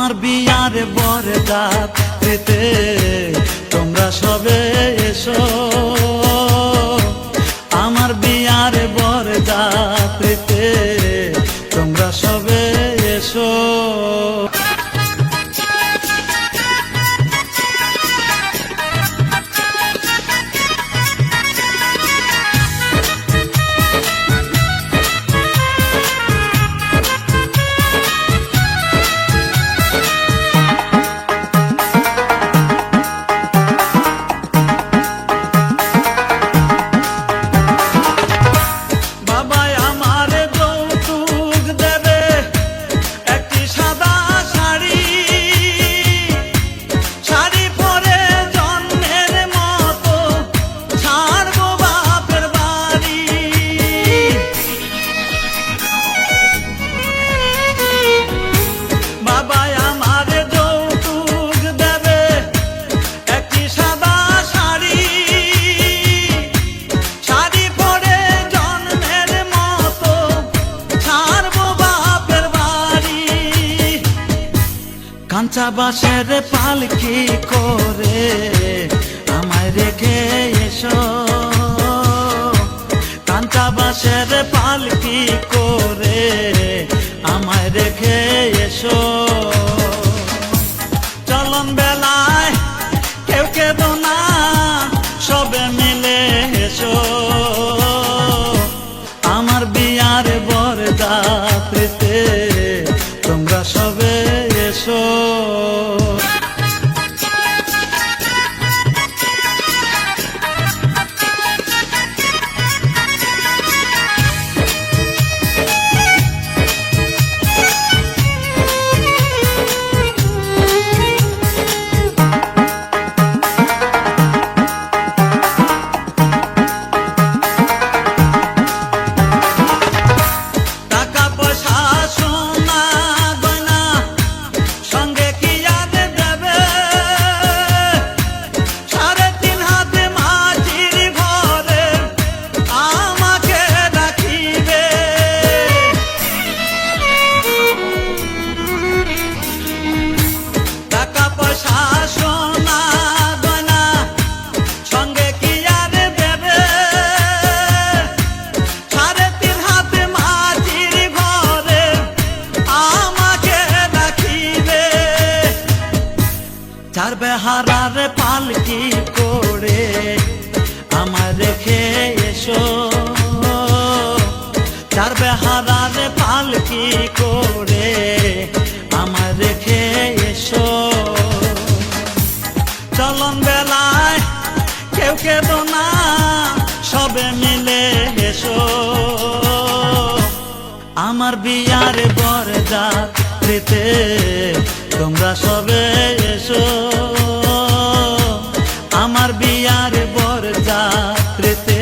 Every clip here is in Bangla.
আমার বিয়ার বরযাত্রীতে তোমরা সবে এসো, আমার বিয়ার বরযাত্রীতে তোমরা সবে এসো। কাঁচা বাঁশের পালকি করে আমায় রেখে এসো, কাঁচা বাঁশের পালকি করে আমায় রেখে এসো। চলন বেলায় কেউ কেঁদো না, সবে মিলে এসো, আমার বিয়ার বরযাত্রীতে তোমরা সবে এসো। চার বেহারার পালকি করে আমার রেখে এসো, চার বেহারার পালকি করে আমার রেখে এসো। চলন বেলায় কেউ কেঁদো না, সবে মিলে এসো, আমার বিয়ার বরযাত্রীতে তোমরা সবে এসো, আমার বিয়ার বরযাত্রীতে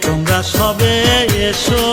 তোমরা সবে এসো।